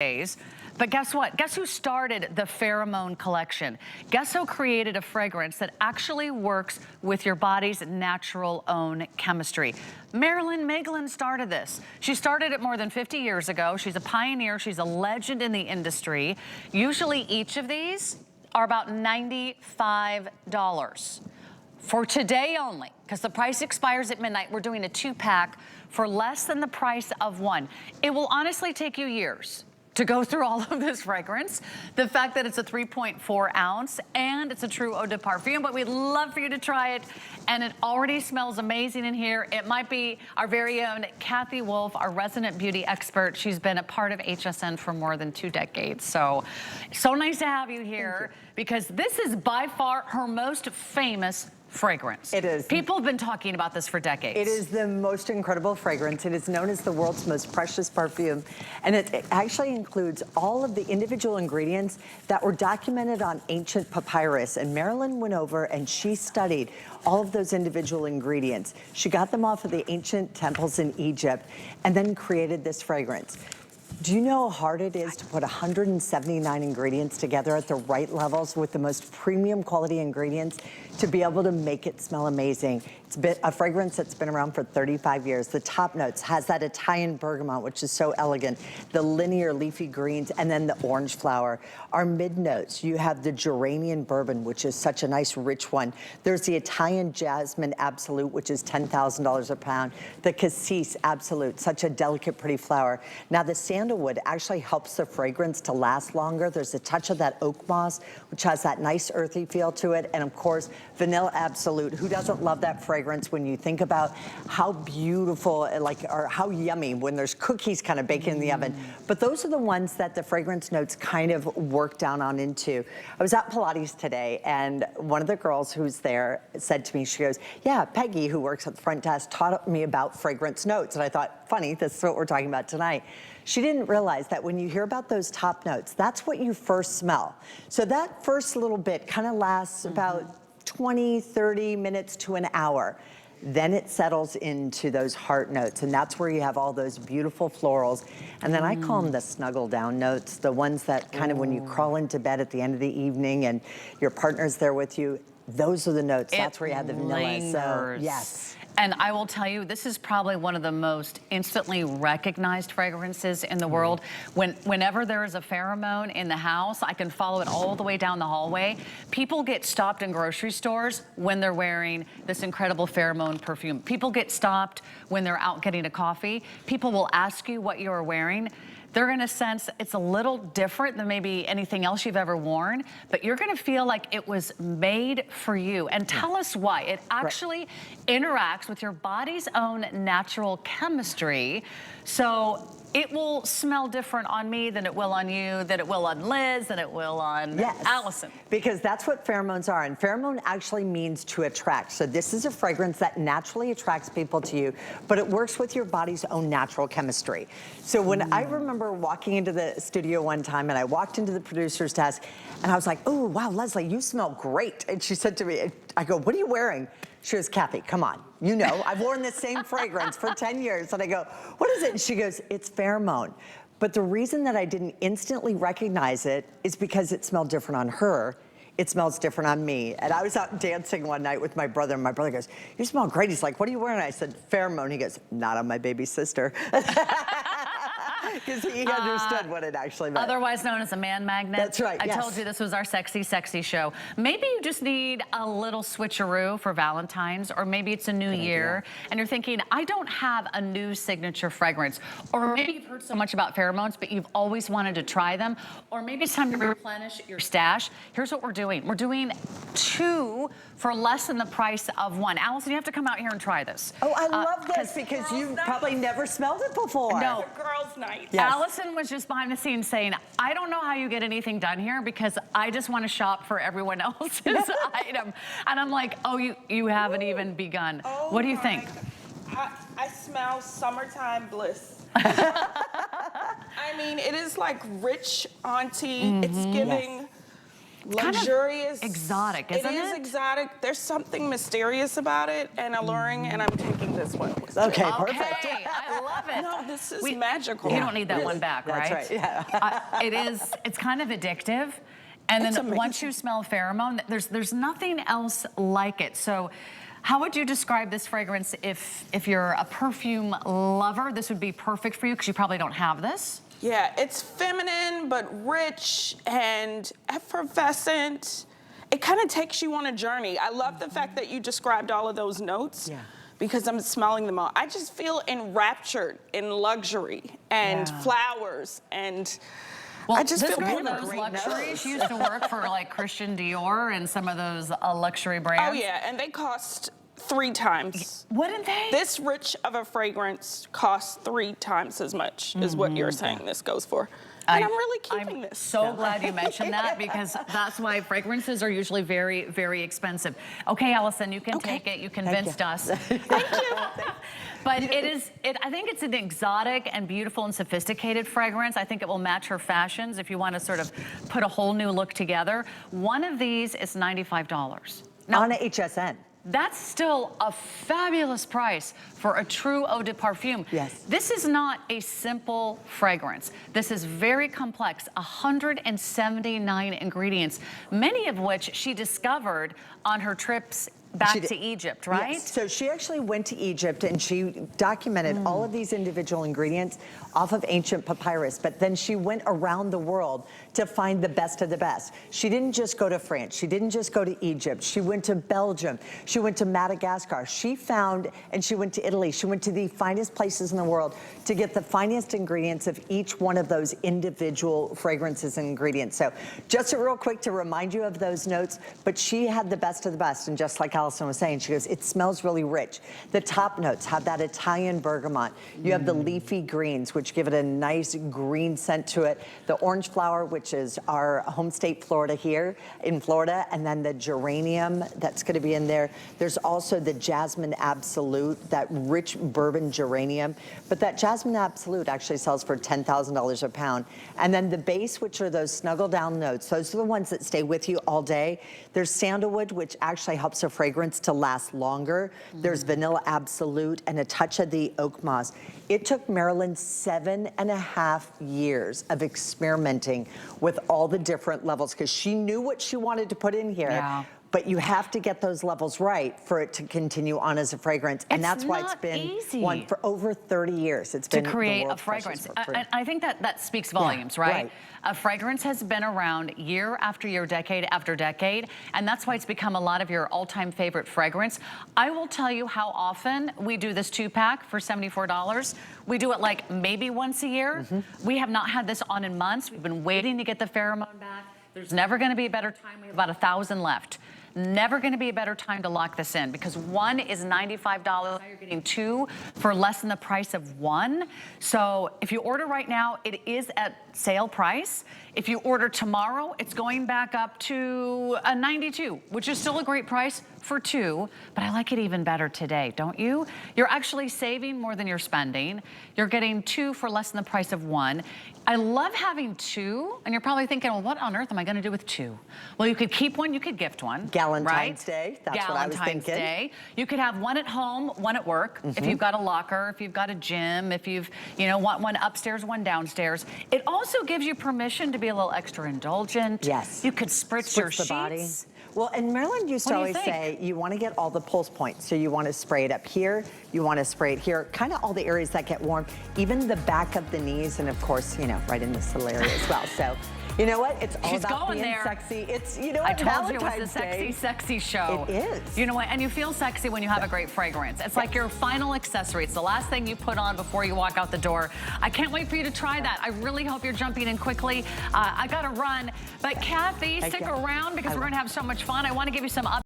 days. But guess what? Guess who started the Pheromone collection? Guess who created a fragrance that actually works with your body's natural own chemistry? Marilyn Miglin started this. She started it more than 50 years ago. She's a pioneer. She's a legend in the industry. Usually each of these are about $95. For today only, because the price expires at midnight, we're doing a 2-pack for less than the price of one. It will honestly take you years to go through all of this fragrance. The fact that it's a 3.4 ounce and it's a true eau de parfum, but we'd love for you to try it. And it already smells amazing in here. It might be our very own Kathy Wolf, our resident beauty expert. She's been a part of HSN for more than 2 decades. So nice to have you here because this is by far her most famous fragrance. It is. People have been talking about this for decades. It is the most incredible fragrance. It is known as the world's most precious perfume. And it actually includes all of the individual ingredients that were documented on ancient papyrus. And Marilyn went over and she studied all of those individual ingredients. She got them off of the ancient temples in Egypt and then created this fragrance. Do you know how hard it is to put 179 ingredients together at the right levels with the most premium quality ingredients to be able to make it smell amazing? It's a fragrance that's been around for 35 years. The top notes has that Italian bergamot, which is so elegant, the linear leafy greens, and then the orange flower. Our mid notes, you have the geranium bourban, which is such a nice rich one. There's the Italian jasmine absolute, which is $10,000 a pound. The cassis absolute, such a delicate, pretty flower. Now the sandalwood actually helps the fragrance to last longer. There's a touch of that oakmoss, which has that nice earthy feel to it. And of course, vanilla absolute. Who doesn't love that fragrance when you think about how beautiful, or how yummy when there's cookies kind of baking in the oven. But those are the ones that the fragrance notes kind of work down on into. I was at Pilates today and one of the girls who's there said to me, she goes, yeah, Peggy, who works at the front desk, taught me about fragrance notes. And I thought, funny, this is what we're talking about tonight. She didn't realize that when you hear about those top notes, that's what you first smell. So that first little bit kind of lasts about 20, 30 minutes to an hour. Then it settles into those heart notes, and that's where you have all those beautiful florals. And then I call them the snuggle down notes, the ones that kind of when you crawl into bed at the end of the evening and your partner's there with you, those are the notes. That's where you have the vanilla. So, yes. And I will tell you, this is probably one of the most instantly recognized fragrances in the world. Whenever there is a pheromone in the house, I can follow it all the way down the hallway. People get stopped in grocery stores when they're wearing this incredible pheromone perfume. People get stopped when they're out getting a coffee. People will ask you what you're wearing. They're gonna sense it's a little different than maybe anything else you've ever worn, but you're gonna feel like it was made for you. And tell us why. It actually interacts with your body's own natural chemistry. So it will smell different on me than it will on you, than it will on Liz, than it will on Allison. Because that's what pheromones are. And pheromone actually means to attract. So this is a fragrance that naturally attracts people to you, but it works with your body's own natural chemistry. So when I remember walking into the studio one time and I walked into the producer's desk and I was like, oh, wow, Leslie, you smell great. And she said to me, I go, what are you wearing? She goes, Kathy, come on. You know, I've worn the same fragrance for 10 years. And I go, what is it? And she goes, it's pheromone. But the reason that I didn't instantly recognize it is because it smelled different on her. It smells different on me. And I was out dancing one night with my brother, and my brother goes, you smell great. He's like, what are you wearing? I said, pheromone. He goes, not on my baby sister. Because he understood what it actually meant. Otherwise known as a man magnet. That's right, I told you this was our sexy, sexy show. Maybe you just need a little switcheroo for Valentine's, or maybe it's a new year, and you're thinking, I don't have a new signature fragrance. Or maybe you've heard so much about pheromones, but you've always wanted to try them. Or maybe it's time to replenish your stash. Here's what we're doing. We're doing 2 for less than the price of 1. Allison, you have to come out here and try this. Oh, I love this because you've probably never smelled it before. No. It's a girls' night. Yes. Allison was just behind the scenes saying, I don't know how you get anything done here because I just want to shop for everyone else's item. And I'm like, oh, you haven't even begun. Oh, what do you think? I smell summertime bliss. I mean, it is like rich auntie. It's giving luxurious. Exotic, isn't it? It is exotic. There's something mysterious about it and alluring, and I'm taking this one. Okay, perfect. Okay, I love it. No, this is magical. You don't need that one back, right? That's right, yeah. It's kind of addictive. And It's then amazing. once you smell pheromone, there's nothing else like it. So how would you describe this fragrance if you're a perfume lover? This would be perfect for you because you probably don't have this. Yeah, it's feminine but rich and effervescent. It kind of takes you on a journey. I love the fact that you described all of those notes. Yeah. Because I'm smelling them all. I just feel enraptured in luxury and flowers and Well, I just this feel is one of beautiful. those luxuries. She used to work for like Christian Dior and some of those luxury brands. Oh yeah, and they cost 3 times. Wouldn't they? This rich of a fragrance costs 3 times as much as what you're saying this goes for. And I'm really keeping this. So glad you mentioned that because that's why fragrances are usually very, very expensive. Okay, Allison, you can take it. You convinced us. Thank you. But I think it's an exotic and beautiful and sophisticated fragrance. I think it will match her fashions if you want to sort of put a whole new look together. One of these is $95. Now, On a HSN. that's still a fabulous price for a true eau de parfum. Yes. This is not a simple fragrance. This is very complex, 179 ingredients, many of which she discovered on her trips back to Egypt, right? Yes. So she actually went to Egypt and she documented all of these individual ingredients off of ancient papyrus, but then she went around the world to find the best of the best. She didn't just go to France. She didn't just go to Egypt. She went to Belgium. She went to Madagascar. She found, and she went to Italy. She went to the finest places in the world to get the finest ingredients of each one of those individual fragrances and ingredients. So just real quick to remind you of those notes, but she had the best of the best. And just like Allison was saying, she goes, it smells really rich. The top notes have that Italian bergamot. You have the leafy greens, which give it a nice green scent to it. The orange flower, which is our home state, Florida here in Florida, and then the geranium that's gonna be in there. There's also the jasmine absolute, that rich bourbon geranium. But that jasmine absolute actually sells for $10,000 a pound. And then the base, which are those snuggle down notes, those are the ones that stay with you all day. There's sandalwood, which actually helps a fragrance to last longer. There's vanilla absolute and a touch of the oakmoss. It took Marilyn 7.5 years of experimenting with all the different levels because she knew what she wanted to put in here. Yeah. But you have to get those levels right for it to continue on as a fragrance. And that's why it's been one for over 30 years. It's been to create a fragrance. I think that speaks volumes, right? A fragrance has been around year after year, decade after decade, and that's why it's become a lot of your all-time favorite fragrance. I will tell you how often we do this 2-pack for $74. We do it like maybe once a year. We have not had this on in months. We've been waiting to get the pheromone back. There's never gonna be a better time. We have about 1,000 left. Never gonna be a better time to lock this in because one is $95. Now you're getting 2 for less than the price of 1. So if you order right now, it is at sale price. If you order tomorrow, it's going back up to a $92, which is still a great price for 2, but I like it even better today, don't you? You're actually saving more than you're spending. You're getting 2 for less than the price of 1. I love having 2, and you're probably thinking, well, what on earth am I gonna do with 2? Well, you could keep one, you could gift one. Valentine's Day, that's what I was thinking. Day. You could have one at home, one at work, if you've got a locker, if you've got a gym, if you've, want one upstairs, one downstairs. It also gives you permission to be a little extra indulgent. Yes. You could spritz your the sheets. body. Well, and Marilyn used to always say you want to get all the pulse points. So you want to spray it up here, you want to spray it here, kind of all the areas that get warm, even the back of the knees, and of course, right in this little area as well. So, you know what? It's all She's about going being there. sexy. It's, I told you it was Valentine's the sexy, Day. sexy show. It is. You know what? And you feel sexy when you have a great fragrance. It's like your final accessory. It's the last thing you put on before you walk out the door. I can't wait for you to try that. I really hope you're jumping in quickly. I got to run. But Kathy, stick around because we're going to have so much fun. I want to give you some